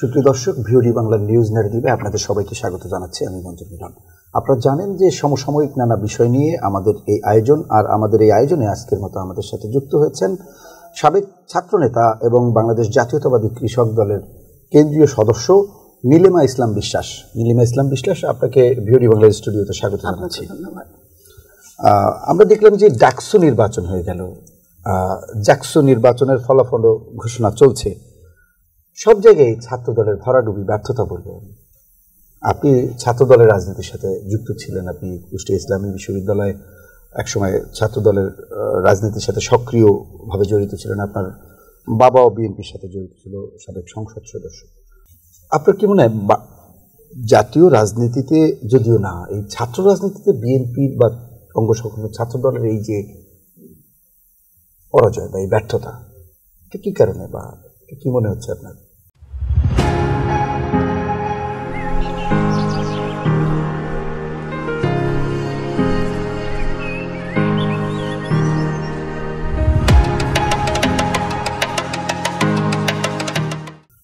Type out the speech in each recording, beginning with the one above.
সুপ্রিয় দর্শক, VOD Bangla news ন্যারেটিভে আপনাদের সবাইকে স্বাগত জানাচ্ছি। আমি মঞ্জুর মিলন। আপনারা জানেন যে সমসাময়িক নানা বিষয় নিয়ে আমাদের এই আয়োজন, আর আমাদের এই আয়োজনে আজকের মতো আমাদের সাথে যুক্ত হয়েছেন সাবেক ছাত্রনেতা এবং বাংলাদেশ জাতীয়তাবাদী কৃষক দলের কেন্দ্রীয় সদস্য নীলিমা ইসলাম বিশ্বাস। নীলিমা ইসলাম বিশ্বাস, আপনাকে ভিওডি বাংলা স্টুডিওতে স্বাগত জানাচ্ছি। ধন্যবাদ। আমরা দেখলাম যে ডাকসু নির্বাচন হয়ে গেল, ডাকসু নির্বাচনের ফলাফল ঘোষণা চলছে। সব জায়গায় ছাত্র দলের ভরাডুবি, ব্যর্থতা বলবো। আপনি ছাত্র দলের রাজনীতির সাথে যুক্ত ছিলেন, আপনি কুষ্টিয়া ইসলামী বিশ্ববিদ্যালয়ে একসময় ছাত্র দলের রাজনীতির সাথে সক্রিয়ভাবে জড়িত ছিলেন। আপনার বাবাও বিএনপির সাথে জড়িত ছিল, সাবেক সংসদ সদস্য। আপনার কি মনে হয় জাতীয় রাজনীতিতে, যদিও না, এই ছাত্র রাজনীতিতে বিএনপির বা অঙ্গসংগঠন ছাত্র দলের এই যে পরাজয় বা এই ব্যর্থতা, কি কারণে বা কি মনে হচ্ছে আপনার?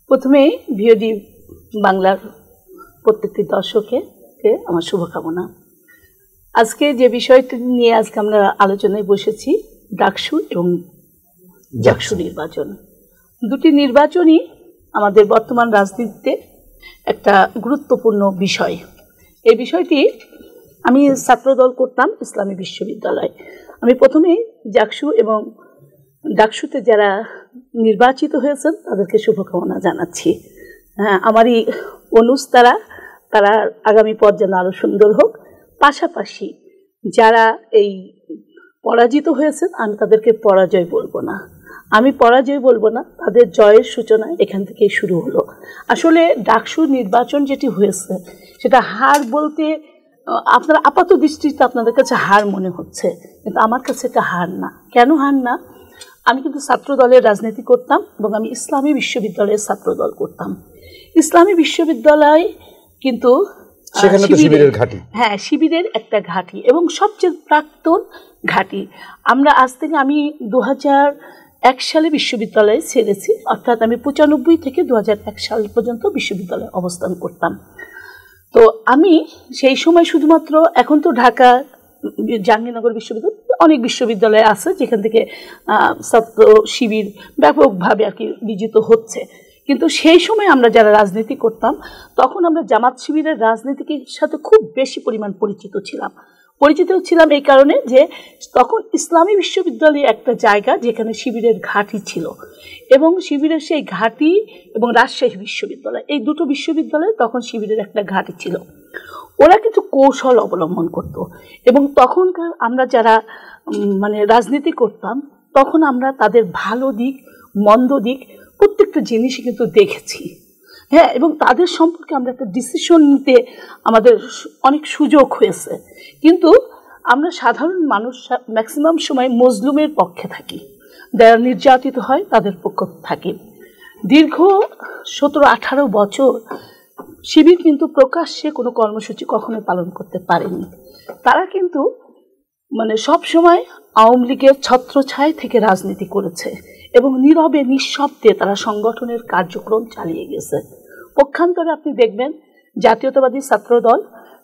প্রথমে ভিওডি বাংলার প্রত্যেকটি দর্শককে আমার শুভকামনা। আজকে যে বিষয়টি নিয়ে আজকে আমরা আলোচনায় বসেছি, ডাকসু এবং জাকসু নির্বাচন, দুটি নির্বাচনই আমাদের বর্তমান রাজনীতিতে একটা গুরুত্বপূর্ণ বিষয়। এই বিষয়টি, আমি ছাত্রদল করতাম ইসলামী বিশ্ববিদ্যালয়। আমি প্রথমেই জাকসু এবং ডাকসুতে যারা নির্বাচিত হয়েছেন তাদেরকে শুভকামনা জানাচ্ছি। হ্যাঁ, আমারই অনুজ তারা আগামী পথ যেন আরও সুন্দর হোক। পাশাপাশি যারা এই পরাজিত হয়েছেন, আমি তাদেরকে পরাজয় বলবো না, তাদের জয়ের সূচনা এখান থেকেই শুরু হলো। আসলে ডাকসু নির্বাচন যেটি হয়েছে সেটা হার বলতে আপনার আপাত দৃষ্টিতে আপনাদের কাছে হার মনে হচ্ছে, কিন্তু আমার কাছে এটা হার না। কেন হার না? আমি কিন্তু ছাত্র দলের রাজনীতি করতাম এবং আমি ইসলামী বিশ্ববিদ্যালয়ের ছাত্র দল করতাম। ইসলামী বিশ্ববিদ্যালয় কিন্তু শিবিরের একটা ঘাঁটি এবং সবচেয়ে প্রাক্তন ঘাঁটি। আমি 2001 সালে বিশ্ববিদ্যালয়ে ছেড়েছি, অর্থাৎ আমি 95 থেকে 2001 সাল পর্যন্ত বিশ্ববিদ্যালয়ে অবস্থান করতাম। তো আমি সেই সময় শুধুমাত্র, এখন তো ঢাকা জাহাঙ্গীরনগর বিশ্ববিদ্যালয় অনেক বিশ্ববিদ্যালয় আছে যেখান থেকে ছাত্র শিবির ব্যাপকভাবে আর কি বিজিত হচ্ছে, কিন্তু সেই সময় আমরা যারা রাজনীতি করতাম তখন আমরা জামাত শিবিরের রাজনীতির সাথে খুব বেশি পরিমাণ পরিচিত ছিলাম এই কারণে যে তখন ইসলামী বিশ্ববিদ্যালয় একটা জায়গা যেখানে শিবিরের ঘাঁটি ছিল, এবং শিবিরের সেই ঘাঁটি এবং রাজশাহী বিশ্ববিদ্যালয়, এই দুটো বিশ্ববিদ্যালয়ে তখন শিবিরের একটা ঘাঁটি ছিল। ওরা কিন্তু কৌশল অবলম্বন করত, এবং তখনকার আমরা যারা রাজনীতি করতাম তখন আমরা তাদের ভালো দিক মন্দ দিক প্রত্যেকটা জিনিসই কিন্তু দেখেছি। হ্যাঁ, এবং তাদের সম্পর্কে আমরা একটা ডিসিশন নিতে আমাদের অনেক সুযোগ হয়েছে। কিন্তু আমরা সাধারণ মানুষ ম্যাক্সিমাম সময় মজলুমের পক্ষে থাকি, যারা নির্যাতিত হয় তাদের পক্ষে থাকি। দীর্ঘ 17-18 বছর শিবির কিন্তু প্রকাশ্যে কোনো কর্মসূচি কখনোই পালন করতে পারেনি। তারা কিন্তু সব সময় আওয়ামী লীগের ছত্রছায়া থেকে রাজনীতি করেছে এবং নীরবে নিঃশব্দে তারা সংগঠনের কার্যক্রম চালিয়ে গেছে। পক্ষান্তরে আপনি দেখবেন জাতীয়তাবাদী ছাত্র দল,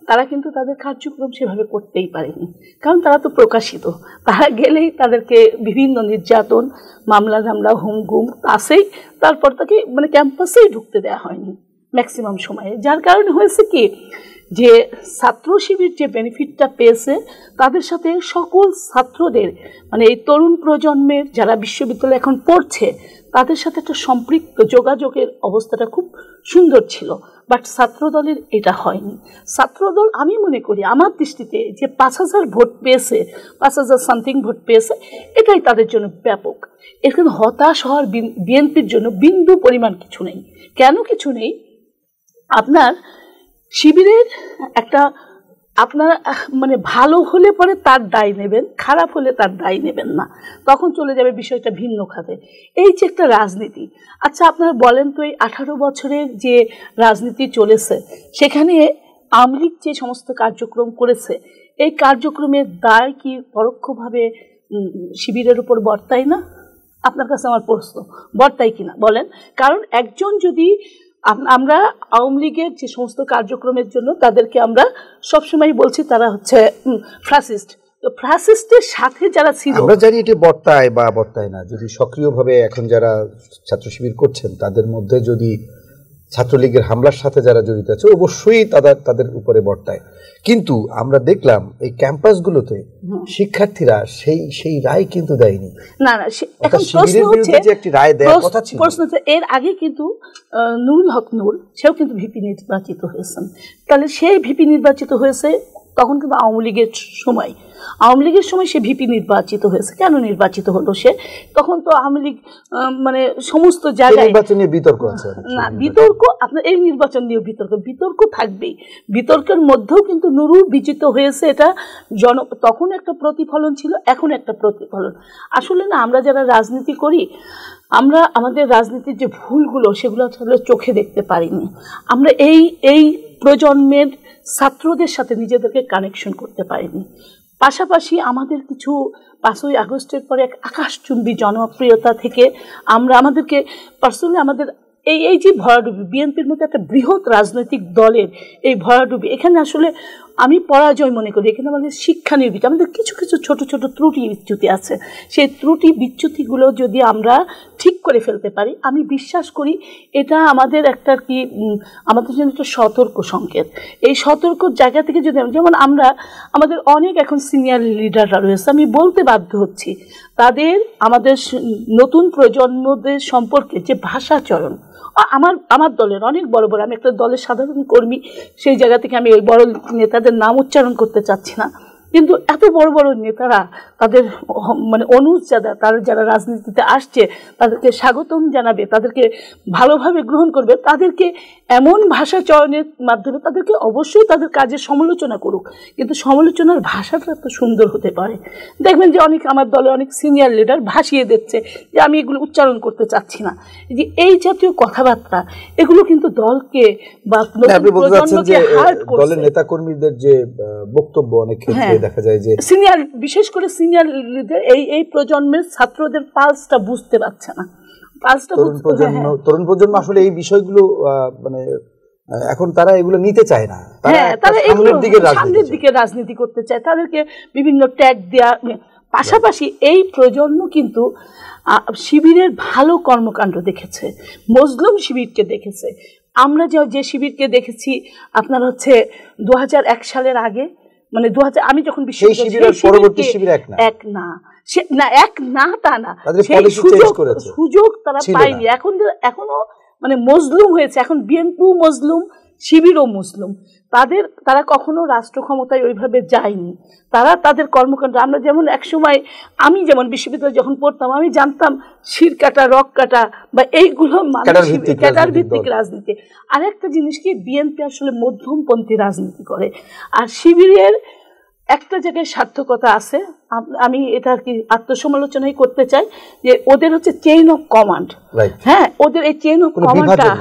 তারা কিন্তু তাদের কার্যক্রম সেভাবে করতেই পারেনি, কারণ তারা তো প্রকাশিত। তারা গেলেই তাদেরকে বিভিন্ন নির্যাতন, মামলা হুমগুম আসেই, তারপর তাকে ক্যাম্পাসেই ঢুকতে দেওয়া হয়নি ম্যাক্সিমাম সময়ে। যার কারণে হয়েছে কি, যে ছাত্র শিবির যে বেনিফিটটা পেয়েছে, তাদের সাথে সকল ছাত্রদের এই তরুণ প্রজন্মের যারা বিশ্ববিদ্যালয়ে এখন পড়ছে তাদের সাথে একটা সম্পৃক্ত যোগাযোগের অবস্থাটা খুব সুন্দর ছিল। বাট ছাত্রদলের এটা হয়নি। ছাত্রদল, আমি মনে করি আমার দৃষ্টিতে, যে 5000 ভোট পেয়েছে, 5000 সামথিং ভোট পেয়েছে, এটাই তাদের জন্য ব্যাপক। এখানে হতাশ হওয়ার বিএনপির জন্য বিন্দু পরিমাণ কিছু নেই। কেন কিছু নেই? আপনার শিবিরের একটা, আপনার ভালো হলে পরে তার দায় নেবেন, খারাপ হলে তার দায় নেবেন না, তখন চলে যাবে বিষয়টা ভিন্ন খাতে। এই যে একটা রাজনীতি, আচ্ছা আপনারা বলেন তো, এই 18 বছরের যে রাজনীতি চলেছে সেখানে আওয়ামী লীগ যে সমস্ত কার্যক্রম করেছে, এই কার্যক্রমের দায় কি পরোক্ষভাবে শিবিরের উপর বর্তায় না? আপনার কাছে আমার প্রশ্ন, বর্তায় কিনা বলেন। কারণ একজন যদি আমরা আওয়ামী লীগের যে সমস্ত কার্যক্রমের জন্য তাদেরকে আমরা সবসময় বলছি তারা হচ্ছে ফ্যাসিস্ট। তো ফ্যাসিস্টের সাথে যারা ছিল, আমরা জানি এটি বর্তায় বা বর্তায় না, যদি সক্রিয়ভাবে এখন যারা ছাত্র শিবির করছেন তাদের মধ্যে যদি ছাত্রলীগের হামলার সাথে যারা জড়িত আছে অবশ্যই তাদের উপরে বর্তায়। কিন্তু আমরা দেখলাম এই ক্যাম্পাসগুলোতে শিক্ষার্থীরা সেই রায় কিন্তু দেয়নি। না না, এখন প্রশ্ন হচ্ছে যে একটি রায় দেওয়ার কথা ছিল, প্রশ্ন হচ্ছে এর আগে কিন্তু নুরুল হক নূর সেও কিন্তু ভিপি নির্বাচিত হয়েছেন। তাহলে সেই ভিপি নির্বাচিত হয়েছে তখন কিন্তু আওয়ামী লীগের সময় সে ভিপি নির্বাচিত হয়েছে। কেন নির্বাচিত হলো সে? তখন তো আওয়ামী লীগ মানে সমস্ত জায়গায় নির্বাচন নিয়ে বিতর্ক আছে না, বিতর্ক আপনার এই নির্বাচন নিয়ে বিতর্ক থাকবেই। বিতর্কের মধ্যেও কিন্তু নুরু বিজিত হয়েছে, এটা তখন একটা প্রতিফলন ছিল, এখন একটা প্রতিফলন। আসলে না, আমরা যারা রাজনীতি করি আমরা আমাদের রাজনীতির যে ভুলগুলো সেগুলো আসলে চোখে দেখতে পারিনি। আমরা এই প্রজন্মের ছাত্রদের সাথে নিজেদেরকে কানেকশন করতে পারিনি। পাশাপাশি আমাদের কিছু 5ই আগস্টের পরে এক আকাশচুম্বী জনপ্রিয়তা থেকে আমাদেরকে পার্সোনালি আমাদের এই যে ভরাডুবি, বিএনপির মতো একটা বৃহৎ রাজনৈতিক দলের এই ভরাডুবি, এখানে আসলে আমি পরাজয় মনে করি। এখানে আমাদের শিক্ষা নির্বিচার, আমাদের কিছু কিছু ছোট ছোট ত্রুটি বিচ্যুতি আছে। সেই ত্রুটি বিচ্যুতিগুলো যদি আমরা ঠিক করে ফেলতে পারি, আমি বিশ্বাস করি এটা আমাদের একটা আমাদের জন্য একটা সতর্ক সংকেত। এই সতর্ক জায়গা থেকে যদি যেমন আমাদের অনেক এখন সিনিয়র লিডাররা রয়েছে, আমি বলতে বাধ্য হচ্ছি আমাদের নতুন প্রজন্মদের সম্পর্কে যে ভাষাচরণ, আমার দলের অনেক বড় বড়, আমি একটা দলের সাধারণ কর্মী, সেই জায়গা থেকে আমি ওই বড় নেতাদের নাম উচ্চারণ করতে চাচ্ছি না, কিন্তু এত বড় বড় নেতারা তাদের মানে তারা যারা রাজনীতিতে আসছে তাদেরকে স্বাগতম জানাবে, তাদেরকে ভালোভাবে গ্রহণ করবে, তাদেরকে এমন ভাষা চয়নের মাধ্যমে তাদেরকে অবশ্যই তাদের কাজের সমালোচনা করুক, কিন্তু সমালোচনার ভাষাটা তো সুন্দর হতে পারে। দেখবেন যে আমার দলে অনেক সিনিয়র লিডার ভাসিয়ে দিচ্ছে যে আমি এগুলো উচ্চারণ করতে চাচ্ছি না। যে এই জাতীয় কথাবার্তা এগুলো কিন্তু দলকে বা প্রজন্মকে হার্ট করছে। দলের নেতাকর্মীদের যে বক্তব্য অনেক ক্ষেত্রে দেখা যায় যে বিশেষ করে সিনিয়র লিডার এই প্রজন্মের ছাত্রদের পালসটা বুঝতে পারছে না। তরুণ প্রজন্ম আসলে এই বিষয়গুলো মানে এখন তারা এগুলো নিতে চায় না, তারা সামনের দিকে রাজনীতি করতে চায়, তাদেরকে বিভিন্ন ট্যাগ দেয়া। পাশাপাশি এই প্রজন্ম কিন্তু শিবিরের ভালো কর্মকাণ্ড দেখেছে, মজলুম শিবিরকে দেখেছে। আমরা যে শিবিরকে দেখেছি আপনার হচ্ছে 2001 সালের আগে, মানে আমি যখন সুযোগ তারা পায়নি, এখনো মানে মজলুম হয়েছে। এখন বিএনপিও মজলুম, শিবিরও মুসলিম। তারা কখনো রাষ্ট্র ক্ষমতায় ওইভাবে যায়নি। তাদের কর্মকাণ্ড আমরা যেমন একসময়, আমি যেমন বিশ্ববিদ্যালয়ে যখন পড়তাম আমি জানতাম শির কাটা, রক কাটা বা এইগুলো ক্যাডার ভিত্তিক রাজনীতি। আরেকটা জিনিস কি, বিএনপি আসলে মধ্যমপন্থী রাজনীতি করে, আর শিবিরের একটা জায়গায় সার্থকতা আছে। আমি এটা আর কি আত্মসমালোচনাই করতে চাই যে ওদের হচ্ছে চেইন অফ কমান্ড। হ্যাঁ, ওদের এই চেইন অফ কমান্ডটা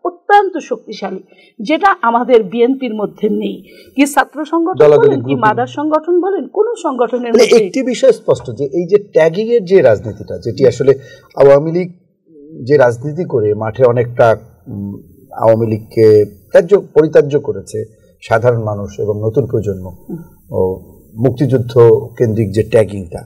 অত্যন্ত শক্তিশালী, যেটা আমাদের বিএনপির মধ্যে নেই। কি ছাত্র সংগঠন বলেন, কি মাদার সংগঠন বলেন, কোন সংগঠনের মধ্যে একটি বিষয় স্পষ্ট যে এই যে ট্যাগিং এর যে রাজনীতিটা, যেটি আসলে আওয়ামী লীগ যে রাজনীতি করে মাঠে অনেকটা আওয়ামী লীগকে পরিত্যাজ্য করেছে সাধারণ মানুষ এবং নতুন প্রজন্ম, ও মুক্তিযুদ্ধ কেন্দ্রিক যে ট্যাগিংটা,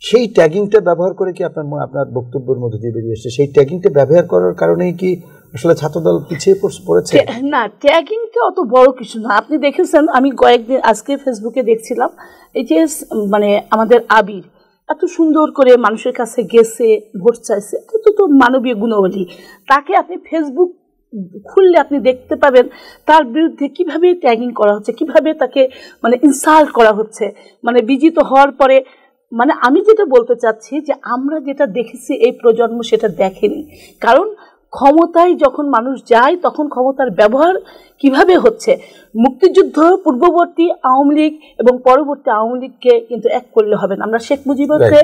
সেই ট্যাগিংটা ব্যবহার করে কি আপনার বক্তব্যের মধ্যে দিয়ে বেরিয়ে এসেছে, সেই ট্যাগিংটা ব্যবহার করার কারণেই কি আসলে ছাত্রদল পিছিয়ে পড়েছে? না, ট্যাগিংটা অত বড় কিছু না। আপনি দেখেছেন, আমি কয়েকদিন আজকে ফেসবুকে দেখছিলাম, এই যে মানে আমাদের আবির এত সুন্দর করে মানুষের কাছে গেছে, ভোট চাইছে, তো মানবীয় গুণাবলী। তাকে আপনি ফেসবুক খুললে আপনি দেখতে পাবেন তার বিরুদ্ধে কিভাবে ট্যাগিং করা হচ্ছে, কিভাবে তাকে মানে ইনসাল্ট করা হচ্ছে, মানে বিজিত হওয়ার পরে। মানে আমি যেটা বলতে চাচ্ছি যে আমরা যেটা দেখেছি এই প্রজন্ম সেটা দেখেনি। কারণ ক্ষমতায় যখন মানুষ যায় তখন ক্ষমতার ব্যবহার কিভাবে হচ্ছে, মুক্তিযুদ্ধ পূর্ববর্তী আওয়ামী লীগ এবং পরবর্তী আওয়ামী লীগকে কিন্তু এক করলে হবে না। আমরা শেখ মুজিবকে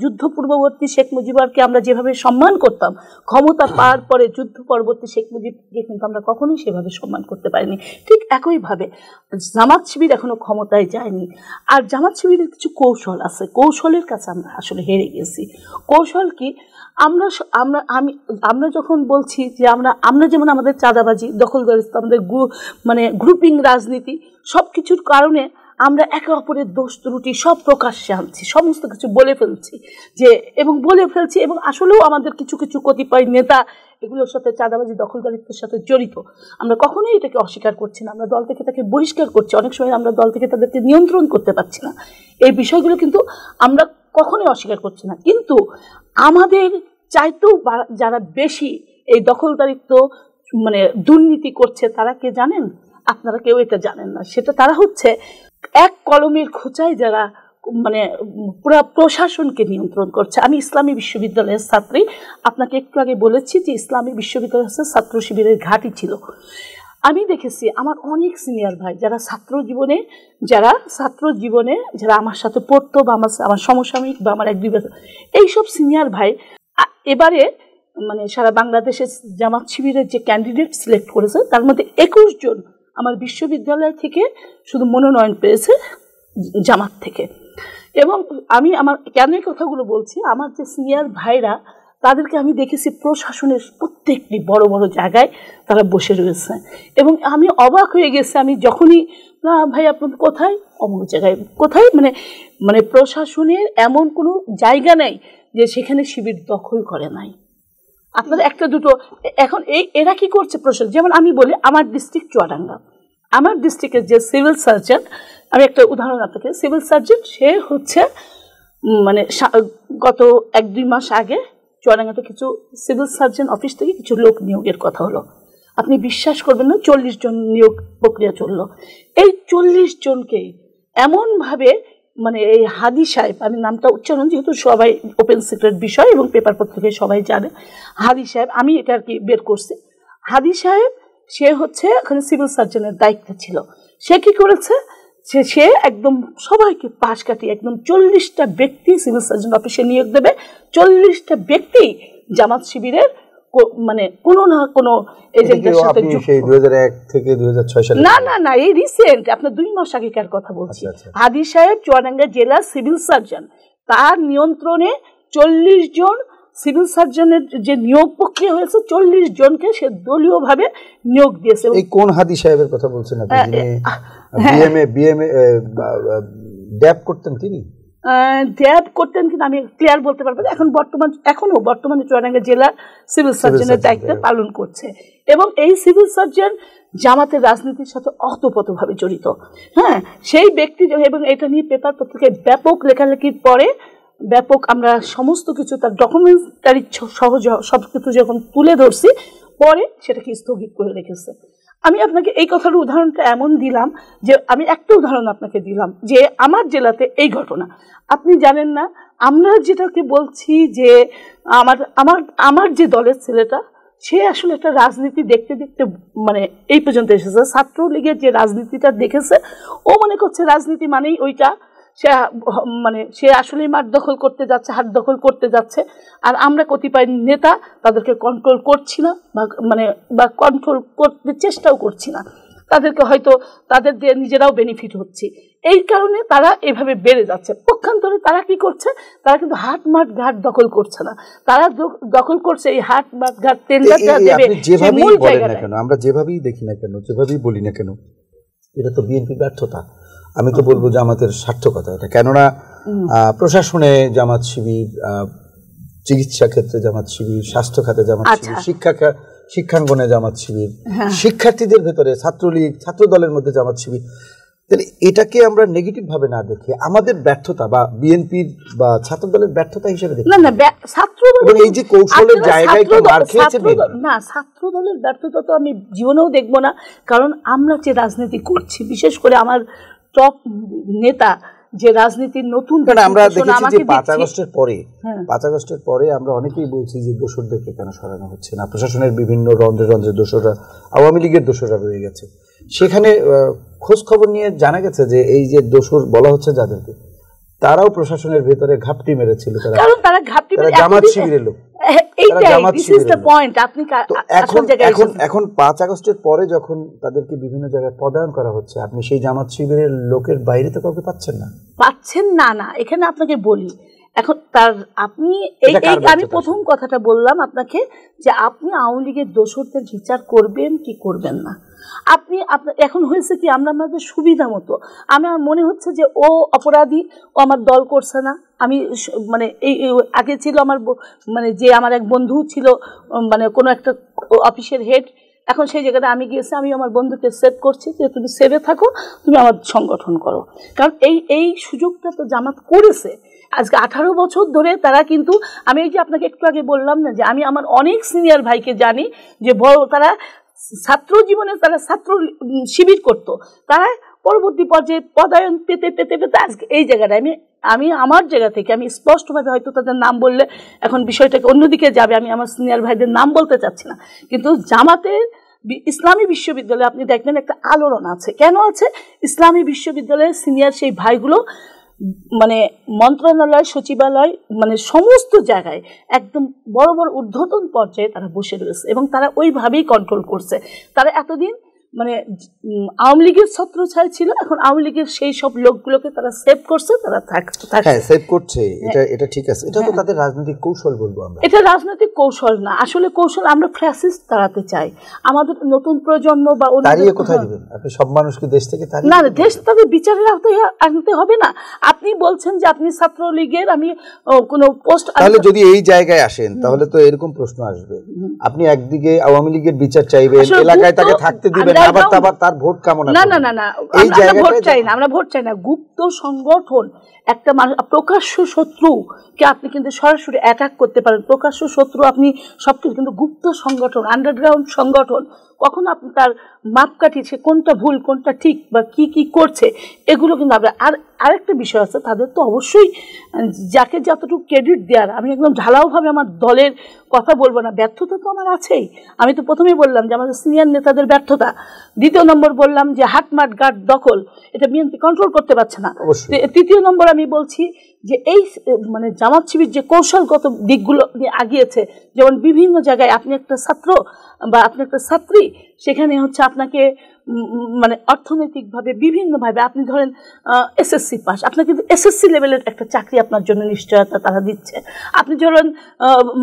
যুদ্ধ পূর্ববর্তী শেখ মুজিবকে আমরা যেভাবে সম্মান করতাম, ক্ষমতা পাওয়ার পরে যুদ্ধ পরবর্তী শেখ মুজিবকে কিন্তু আমরা কখনোই সেভাবে সম্মান করতে পারিনি। ঠিক একইভাবে জামাত শিবির এখনো ক্ষমতায় যায়নি, আর জামাত শিবিরের কিছু কৌশল আছে, কৌশলের কাছে আমরা আসলে হেরে গেছি। কৌশল কি, আমরা যখন বলছি যে আমরা যেমন আমাদের চাঁদাবাজি, দখলদারিত্ব, আমাদের গ্রুপিং রাজনীতি, সব কিছুর কারণে আমরা একে অপরের দোষ ত্রুটি সব প্রকাশ্যে আনছি, সমস্ত কিছু বলে ফেলছি এবং আসলেও আমাদের কিছু কিছু কতিপয় নেতা এগুলোর সাথে, চাঁদাবাজি দখলদারিত্বের সাথে জড়িত। আমরা কখনোই এটাকে অস্বীকার করছি না, আমরা দল থেকে তাকে বহিষ্কার করছি, অনেক সময় আমরা দল থেকে তাদেরকে নিয়ন্ত্রণ করতে পারছি না, এই বিষয়গুলো কিন্তু আমরা কখনোই অস্বীকার করছি না। কিন্তু আমাদের চাইতেও যারা বেশি এই দখলদারিত্ব দুর্নীতি করছে তারা কে জানেন? আপনারা কেউ এটা জানেন না। সেটা তারা হচ্ছে এক কলমের খোঁচায় যারা পুরো প্রশাসনকে নিয়ন্ত্রণ করছে। আমি ইসলামী বিশ্ববিদ্যালয়ের ছাত্রী, আপনাকে একটু আগে বলেছি যে ইসলামী বিশ্ববিদ্যালয় হচ্ছে ছাত্র শিবিরের ঘাঁটি ছিল। আমি দেখেছি আমার অনেক সিনিয়র ভাই যারা ছাত্র জীবনে যারা আমার সাথে পড়তো বা আমার সমসাময়িক বা আমার 1-2 বছর, এইসব সিনিয়র ভাই এবারে সারা বাংলাদেশের জামাত শিবিরের যে ক্যান্ডিডেট সিলেক্ট করেছে তার মধ্যে 21 জন আমার বিশ্ববিদ্যালয় থেকে শুধু মনোনয়ন পেয়েছে জামাত থেকে। এবং আমি কেন এই কথাগুলো বলছি, আমার যে সিনিয়র ভাইরা তাদেরকে আমি দেখেছি প্রশাসনের প্রত্যেকটি বড় বড় জায়গায় তারা বসে রয়েছে এবং আমি অবাক হয়ে গেছি। আমি যখনই ভাই আপনার কোথায়, অমুক জায়গায় কোথায়, প্রশাসনের এমন কোনো জায়গা নেই যে সেখানে শিবির দখল করে নাই। আপনাদের একটা দুটো এখন এরা কি করছে প্রশাসন, যেমন আমি বলি আমার ডিস্ট্রিক্ট চুয়াডাঙ্গা, আমার ডিস্ট্রিক্টের যে সিভিল সার্জন, আমি একটা উদাহরণ আপনাকে, সিভিল সার্জন সে হচ্ছে গত 1-2 মাস আগে চুয়াডাঙ্গাতে কিছু সিভিল সার্জন অফিস থেকে কিছু লোক নিয়োগের কথা হলো। আপনি বিশ্বাস করবেন না, 40 জন নিয়োগ প্রক্রিয়া চললো। এই 40 জনকেই এমনভাবে এই হাদি সাহেব, আমি নামটা উচ্চারণ যেহেতু সবাই ওপেন সিক্রেট বিষয় এবং পেপার পত্রিকায় সবাই জানে, হাদি সাহেব, আমি এটা আর কি বের করছি। হাদি সাহেব সে হচ্ছে ওখানে সিভিল সার্জনের দায়িত্ব ছিল। সে কি করেছে, সে একদম সবাইকে পাশ কাটিয়ে একদম 40টা ব্যক্তি সিভিল সার্জন অফিসে নিয়োগ দেবে। 40টা ব্যক্তি জামাত শিবিরের কোনো না কোনো এজেন্টের সাথে যুক্ত। 2001 থেকে 2006 সালে না এই রিসেন্ট, আপনার 2 মাস আগেকার কথা বলছি। হাদি সাহেব চুয়াডাঙ্গা জেলা সিভিল সার্জন, তার নিয়ন্ত্রণে 40 জন সিভিল সার্জনের যে নিয়োগ প্রক্রিয়া হয়েছে, 40 জনকে সে দলীয়ভাবে নিয়োগ দিয়েছে। এই কোন হাদি সাহেবের কথা বলছেন আপনি? বিএমএ ড্যাব করতেন তিনি? ড্যাব করতেন কিন্তু আমি ক্লিয়ার বলতে পারবো না। এখনো বর্তমানে চুয়াডাঙ্গা জেলার সিভিল সার্জনের দায়িত্ব পালন করছে এবং এই সিভিল সার্জন জামাতের রাজনীতির সাথে অতপ্রতভাবে জড়িত। হ্যাঁ, সেই ব্যক্তি এবং এটা নিয়ে পেপার পত্রিকায় ব্যাপক লেখালেখির পরে ব্যাপক আমরা সমস্ত কিছু তার ডকুমেন্টারি সহজ সব কিছু যখন তুলে ধরছি, পরে সেটাকে স্থগিত করে রেখেছে। আমি আপনাকে এই কথার উদাহরণটা এমন দিলাম যে আমি একটা উদাহরণ আপনাকে দিলাম যে আমার জেলাতে এই ঘটনা। আপনি জানেন না, আমরা যেটাকে বলছি যে আমার যে দলের ছেলেটা, সে আসলে একটা রাজনীতি দেখতে দেখতে এই পর্যন্ত এসেছে। ছাত্রলীগের যে রাজনীতিটা দেখেছে, ও মনে করছে রাজনীতি মানেই ওইটা, সে আসলেই মাঠ দখল করতে যাচ্ছে, হাত দখল করতে যাচ্ছে। আর আমরা কতিপয় নেতা তাদেরকে কন্ট্রোল করছি না বা কন্ট্রোল করতে চেষ্টাও করছি না। তাদেরকে হয়তো তাদের দিয়ে নিজেরাও বেনিফিট হচ্ছে, এই কারণে তারা এভাবে বেড়ে যাচ্ছে। পক্ষান্তরে তারা কি করছে, তারা কিন্তু হাট মাঠ ঘাট দখল করছে না, তারা দখল করছে এই হাট মাঠ ঘাট টেন্ডারটা দেবে মূল জায়গাটা। আমরা যেভাবেই দেখি না কেন, যেভাবেই বলি না কেন, এটা তো বিএনপির ব্যর্থতা। আমি তো বলবো জামাতের সার্থকতা এটা। কেননা প্রশাসনে জামাত শিবির, চিকিৎসা ক্ষেত্রে জামাত শিবির, স্বাস্থ্য খাতে জামাত শিবির, শিক্ষাঙ্গনে জামাত শিবির, শিক্ষার্থীদের ভেতরে ছাত্রলীগ, ছাত্র দলের মধ্যে জামাত শিবির। তাহলে এটাকে আমরা নেগেটিভ ভাবে না দেখে আমাদের ব্যর্থতা বা বিএনপির বা ছাত্র দলের ব্যর্থতা হিসেবে দেখি না। ছাত্র দল এই যে কৌশলের জায়গায় কি মার খেয়েছে না, ছাত্র দলের ব্যর্থতা তো আমি জীবনেও দেখবো না। কারণ আমরা যে রাজনীতি করছি, বিশেষ করে আমার টপ নেতা যে রাজনীতির নতুন, আমরা দেখেছি যে 5 আগস্টের পরে আমরা অনেকেই বলছি যে দোসরদেরকে কেন সরানো হচ্ছে না, প্রশাসনের বিভিন্ন রন্ধ্রে দোসররা, আওয়ামী লীগের দোসররা রয়ে গেছে। সেখানে খোঁজ খবর নিয়ে জানা গেছে যে এই যে দোসর বলা হচ্ছে যাদেরকে, তারাও প্রশাসনের ভেতরে ঘাপটি মেরেছিল, তারা জামাত শিবিরের লোক। এখন 5 আগস্টের পরে যখন তাদেরকে বিভিন্ন জায়গায় পদায়ন করা হচ্ছে, আপনি সেই জামাত শিবিরের লোকের বাইরে তো কাউকে পাচ্ছেন না। না, এখানে আপনাকে বলি, এখন তার আপনি আমি প্রথম কথাটা বললাম আপনাকে যে আপনি আওয়ামী লীগের দোষরদের বিচার করবেন কি করবেন না। আপনি এখন হয়েছে কি আমরা আমাদের সুবিধা মতো, আমার মনে হচ্ছে যে ও অপরাধী, ও আমার দল করছে না। আমি মানে এই আগে ছিল আমার মানে যে আমার এক বন্ধু ছিল মানে কোনো একটা অফিসের হেড, এখন সেই জায়গাটা আমি গিয়েছি, আমি আমার বন্ধুকে সেভ করছি যে তুমি সেভে থাকো, তুমি আমার সংগঠন করো। কারণ এই সুযোগটা তো জামাত করেছে আজকে 18 বছর ধরে। তারা কিন্তু আমি এই যে আপনাকে একটু আগে বললাম না যে আমি আমার অনেক সিনিয়র ভাইকে জানি যে বড় তারা ছাত্র জীবনে তারা ছাত্র শিবির করত, তারা পরবর্তী পর্যায়ে পদায়ন পেতে পেতে পেতে আজকে এই জায়গাটা আমি আমার জায়গা থেকে আমি স্পষ্টভাবে, হয়তো তাদের নাম বললে এখন বিষয়টাকে অন্যদিকে যাবে, আমি আমার সিনিয়র ভাইদের নাম বলতে চাচ্ছি না, কিন্তু জামাতের ইসলামী বিশ্ববিদ্যালয়ে আপনি দেখবেন একটা আলোড়ন আছে। কেন আছে? ইসলামী বিশ্ববিদ্যালয়ের সিনিয়র সেই ভাইগুলো মানে মন্ত্রণালয়, সচিবালয়, মানে সমস্ত জায়গায় একদম বড় বড় ঊর্ধ্বতন পর্যায়ে তারা বসে রয়েছে এবং তারা ওইভাবেই কন্ট্রোল করছে। তারা এতদিন মানে আওয়ামী লীগের ছত্রছায়া ছিল, এখন আওয়ামী লীগের সেই সব লোকগুলোকে তারা সেভ করছে, তারা সেভ করছে। এটা ঠিক আছে, এটা তো তাদের রাজনৈতিক কৌশল বলবো আমরা। এটা রাজনৈতিক কৌশল না, আসলে কৌশল আমরা ফ্যাসিস্ট তাড়াতে চাই। আমাদের নতুন প্রজন্ম বা তাড়িয়ে কোথায় দিবেন আপনি? সব মানুষকে দেশ থেকে তাড়িয়ে না, দেশ তাদের বিচারের আওতায় আনতে হবে না। আপনি বলছেন যে আপনি ছাত্রলীগের, আমি কোনো পোস্ট, তাহলে যদি এই জায়গায় আসেন তাহলে তো এরকম প্রশ্ন আসবে, আপনি একদিকে আওয়ামী লীগের বিচার চাইবেন, এলাকায় তাকে থাকতে দিবেন, আবার তার ভোট কামনা না না না না, আমরা ভোট চাই না, আমরা ভোট চাই না। গুপ্ত সংগঠন একটা মানুষ, প্রকাশ্য শত্রুকে আপনি কিন্তু সরাসরি অ্যাটাক করতে পারেন, প্রকাশ্য শত্রু আপনি সবকিছু, কিন্তু গুপ্ত সংগঠন, আন্ডারগ্রাউন্ড সংগঠন কখন আপনি তার মাপকাঠি, সে কোনটা ভুল কোনটা ঠিক বা কি কি করছে এগুলো কিন্তু আমরা। আর আরেকটা বিষয় আছে, তাদের তো অবশ্যই যাকে যতটুকু ক্রেডিট দেওয়ার, আমি একদম ঢালাওভাবে আমার দলের কথা বলবো না, ব্যর্থতা তো আমার আছেই। আমি তো প্রথমেই বললাম যে আমাদের সিনিয়র নেতাদের ব্যর্থতা, দ্বিতীয় নম্বর বললাম যে হাটমাট গাট দখল, এটা বিএনপি কন্ট্রোল করতে পারছে না, তৃতীয় নম্বর আমি বলছি যে এই মানে জামাত শিবির যে কৌশলগত দিকগুলো নিয়ে আগিয়েছে, যেমন বিভিন্ন জায়গায় আপনি একটা ছাত্র বা আপনি একটা ছাত্রী, সেখানে হচ্ছে আপনাকে মানে অর্থনৈতিকভাবে বিভিন্নভাবে, আপনি ধরেন এসএসসি পাস, আপনার কিন্তু এসএসসি লেভেলের একটা চাকরি আপনার জন্য নিশ্চয়তা তারা দিচ্ছে। আপনি ধরেন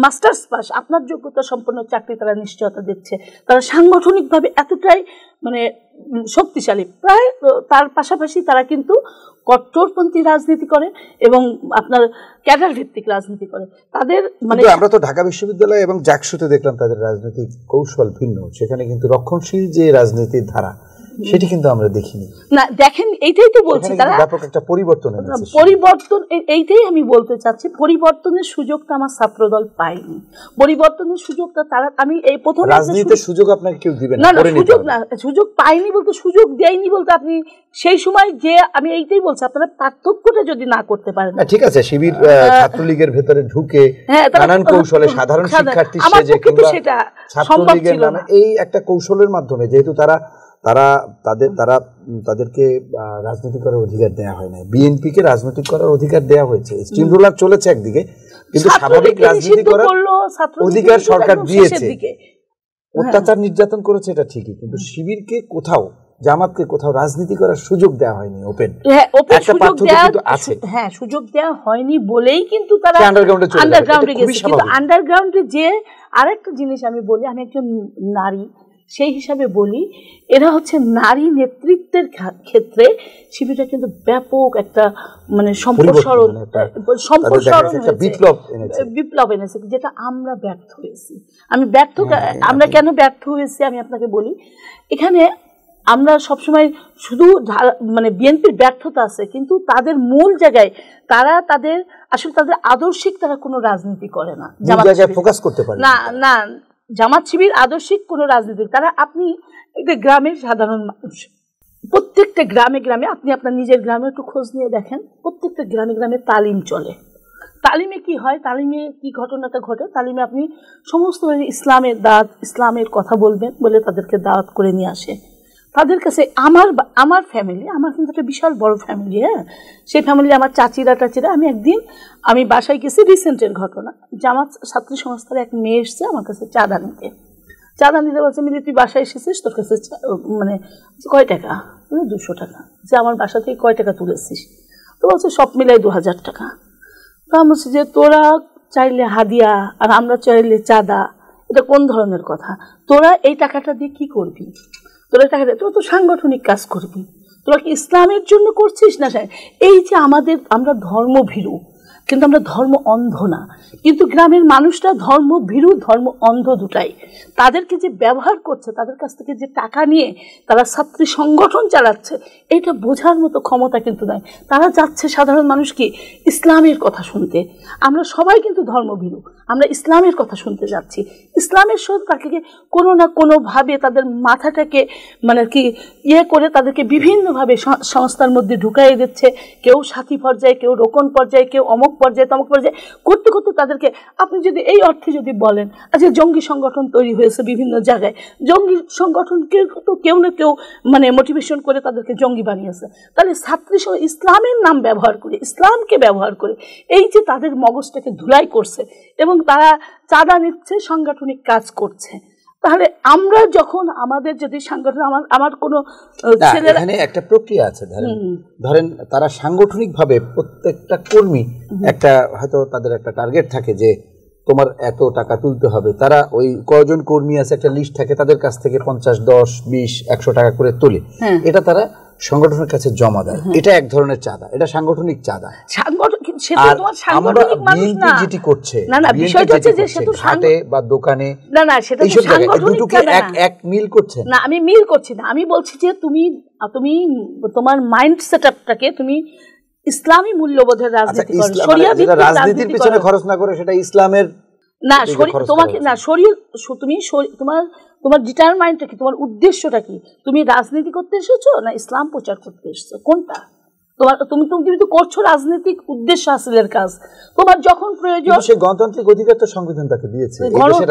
মাস্টার্স পাস, আপনার যোগ্যতা সম্পন্ন চাকরি তারা নিশ্চয়তা দিচ্ছে। তারা সাংগঠনিকভাবে এতটাই মানে শক্তিশালী, প্রায় তার পাশাপাশি তারা কিন্তু কট্টরপন্থী রাজনীতি করে এবং আপনার ক্যাডার ভিত্তিক রাজনীতি করে। তাদের মানে আমরা তো ঢাকা বিশ্ববিদ্যালয় এবং জাকসুতে দেখলাম তাদের রাজনৈতিক কৌশল ভিন্ন, সেখানে কিন্তু রক্ষণশীল যে রাজনীতির ধারা সেটি কিন্তু আমরা দেখিনি। না দেখেন, এইটাই তো বলছি, তারা ব্যাপক একটা পরিবর্তন, এইটাই আমি বলতে চাচ্ছি, পরিবর্তনের সুযোগটা আমার ছাত্রদল পায়নি। পরিবর্তনের সুযোগটা তারা, আমি এই প্রথম রাজনীতির সুযোগ আপনাকে কেউ দিবেন না, সুযোগ পাইনি বলতে, সুযোগ দেয়নি বলতে, আপনি সেই সময় যে, আমি এইটাই বলছি, আপনারা পার্থক্যটা যদি না করতে পারেন। ঠিক আছে, শিবির ছাত্রলীগের ভেতরে ঢুকে নানান কৌশলে সাধারণ শিক্ষার্থী সেজে কিংবা ছাত্রলীগের নামে এই একটা কৌশলের মাধ্যমে, যেহেতু তাদেরকে রাজনীতি করার অধিকার দেওয়া হয় না, বিএনপিকে রাজনীতি করার অধিকার দেওয়া হয়েছে, স্টিম রোলার চলেছে একদিকে, কিন্তু স্বাভাবিক রাজনীতি করার অধিকার সরকার দিয়েছে। অত্যাচার নির্যাতন করেছে এটা ঠিকই, কিন্তু শিবিরকে কোথাও, জামাতকে কোথাও রাজনীতি করার সুযোগ দেওয়া হয়নি ওপেন। একটা পার্থক্য কিন্তু আছে। হ্যাঁ, সুযোগ দেওয়া হয়নি বলেই কিন্তু তারা আন্ডারগ্রাউন্ডে গেছে। কিন্তু আন্ডারগ্রাউন্ডে যে আরেকটা জিনিস আমি বলি, আমি একজন নারী সেই হিসাবে বলি, এরা হচ্ছে নারী নেতৃত্বের ক্ষেত্রে শিবিরটা কিন্তু ব্যাপক একটা মানে সম্প্রসারণ বিপ্লব এনেছে, যেটা আমরা ব্যর্থ হয়েছি। আমরা কেন ব্যর্থ হয়েছি আমি আপনাকে বলি। এখানে আমরা সবসময় শুধু মানে বিএনপির ব্যর্থতা আছে, কিন্তু তাদের মূল জায়গায় তারা আসলে তাদের আদর্শিক তারা কোনো রাজনীতি করে না, ফোকাস করতে পারে না। জামাত শিবির আদর্শিক কোনো রাজনীতি, তারা, আপনি একটা গ্রামের সাধারণ মানুষ, প্রত্যেকটা গ্রামে গ্রামে, আপনি আপনার নিজের গ্রামে একটু খোঁজ নিয়ে দেখেন, প্রত্যেকটা গ্রামে গ্রামে তালিম চলে। তালিমে কি হয়, তালিমে কি ঘটনাটা ঘটে, তালিমে আপনি সমস্ত ইসলামের কথা বলবেন বলে তাদেরকে দাওয়াত করে নিয়ে আসে। তাদের কাছে আমার ফ্যামিলি, আমার কিন্তু একটা বিশাল বড় ফ্যামিলি, হ্যাঁ, সেই ফ্যামিলি আমার চাচিরা, আমি একদিন আমি বাসায় গেছি, রিসেন্টের ঘটনা, জামাত ছাত্রী সংস্থার এক মেয়ে এসছে আমার কাছে চাঁদা নিতে বলছে, মিলি তুই বাসায় এসেছিস, তোর কাছে মানে কয় টাকা? 200 টাকা। যে আমার বাসা থেকে কয় টাকা তুলেছিস? তো বলছে সব মিলাই 2000 টাকা। তা বলছি যে তোরা চাইলে হাদিয়া আর আমরা চাইলে চাঁদা, এটা কোন ধরনের কথা? তোরা এই টাকাটা দিয়ে কি করবি? তোরা টাকাটা, তোরা তো সাংগঠনিক কাজ করবি, তোরা কি ইসলামের জন্য করছিস না? এই যে আমরা ধর্মভীরু, কিন্তু আমরা ধর্ম অন্ধ না। কিন্তু গ্রামের মানুষরা ধর্মভীরু, ধর্ম অন্ধ দুটাই। তাদেরকে যে ব্যবহার করছে, তাদের কাছ থেকে যে টাকা নিয়ে তারা ছাত্রী সংগঠন চালাচ্ছে, এটা বোঝার মতো ক্ষমতা কিন্তু নয়। তারা যাচ্ছে সাধারণ মানুষকে ইসলামের কথা শুনতে। আমরা সবাই কিন্তু ধর্মভীরু, আমরা ইসলামের কথা শুনতে যাচ্ছি। ইসলামের সাথে তাকে কোনো না কোনোভাবে তাদের মাথাটাকে মানে কি করে তাদেরকে বিভিন্নভাবে সংস্থার মধ্যে ঢুকাইয়ে দিচ্ছে। কেউ সাথী পর্যায়ে, কেউ রোকন পর্যায়ে, কেউ অমুক পর্যায়ে, তমুক পর্যায়ে করতে করতে তাদেরকে, আপনি যদি এই অর্থে যদি বলেন আচ্ছা জঙ্গি সংগঠন তৈরি হয়েছে বিভিন্ন জায়গায়, জঙ্গি সংগঠনকে তো কেউ না কেউ মানে মোটিভেশন করে তাদেরকে জঙ্গি বানিয়েছে। তাহলে ছাত্রী ইসলামের নাম ব্যবহার করে, ইসলামকে ব্যবহার করে এই যে তাদের মগজটাকে ধুলাই করছে এবং তারা চাঁদা নিচ্ছে, সাংগঠনিক কাজ করছে। তাহলে আমরা যখন আমাদের যদি সাংগঠনিক আমার কোনো ছেলেরা, এখানে একটা প্রক্রিয়া আছে। ধরেন তারা সাংগঠনিকভাবে প্রত্যেকটা কর্মী একটা হয়তো তাদের একটা টার্গেট থাকে যে তোমার এত টাকা তুলতে হবে। তারা ওই কয়জন কর্মী আছে একটা লিস্ট থাকে, তাদের কাছ থেকে 50, 10, 20, 100 টাকা করে তোলে। এটা তারা সংগঠনের কাছে জমা দেয়। এটা এক ধরনের চাঁদা, এটা সাংগঠনিক চাঁদা। যেটি করছে হাটে বা দোকানে, এক মিল করছে না, আমি মিল করছি না। আমি বলছি যে তুমি তোমার মাইন্ড সেটআপটাকে তুমি ইসলামী মূল্যবোধের রাজনীতি করো, শরিয়া ভিত্তিক রাজনীতির পিছনে খরচ না করে সেটা ইসলামের না, তোমাকে না শরীয়ত, তুমি তোমার ডিটারমাইন্ডটা কি, তোমার উদ্দেশ্যটা কি? তুমি রাজনীতি করতে এসেছো না ইসলাম প্রচার করতে এসেছো? কোনটা তুমি তো করছো রাজনৈতিক উদ্দেশ্য হাসিলের কাজ। তোমার যখন প্রয়োজন, সে গণতান্ত্রিক অধিকার তো সংবিধান তাকে দিয়েছে,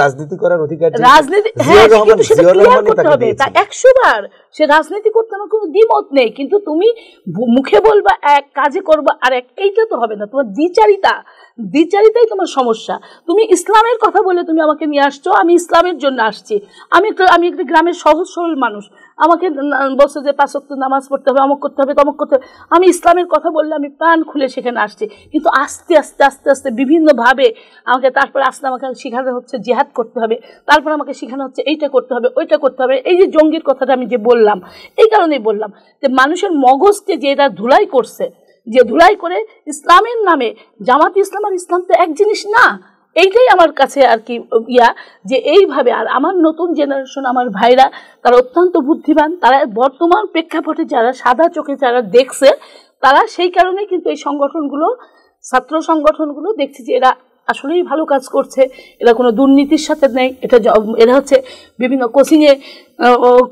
রাজনীতি করার অধিকার। রাজনীতি করতে হবে তা 100 বার, সে রাজনীতি করতে আমার কোনো দ্বিমত নেই, কিন্তু তুমি মুখে বলবা এক, কাজে করবা আর এক, এইটা তো হবে না। তোমার দ্বিচারিতাই তোমার সমস্যা। তুমি ইসলামের কথা বলে তুমি আমাকে নিয়ে আসছো, আমি ইসলামের জন্য আসছি। আমি একটা গ্রামের সহজ সরল মানুষ, আমাকে বলছে যে 5 ওয়াক্ত নামাজ পড়তে হবে, অমুক করতে হবে, তমুক করতে হবে। আমি ইসলামের কথা বললে আমি প্রাণ খুলে সেখানে আসছি, কিন্তু আস্তে আস্তে আস্তে আস্তে বিভিন্নভাবে আমাকে আমাকে শেখানো হচ্ছে জিহাদ করতে হবে, তারপর আমাকে শেখানো হচ্ছে এইটা করতে হবে, ওইটা করতে হবে। এই যে জঙ্গির কথাটা আমি যে বললাম, এই কারণেই বললাম যে মানুষের মগজকে যে এরা ধুলাই করছে, যে ধুলাই করে ইসলামের নামে, জামাত ইসলাম আর ইসলাম তো এক জিনিস না। এইটাই আমার কাছে আর কি যে এইভাবে। আর আমার নতুন জেনারেশন, আমার ভাইরা, তারা অত্যন্ত বুদ্ধিমান, তারা বর্তমান প্রেক্ষাপটে যারা সাদা চোখে যারা দেখছে, তারা সেই কারণেই কিন্তু এই সংগঠনগুলো, ছাত্র সংগঠনগুলো দেখছে যে এরা আসলেই ভালো কাজ করছে, এরা কোনো দুর্নীতির সাথে নেই, এরা হচ্ছে বিভিন্ন কোচিংয়ে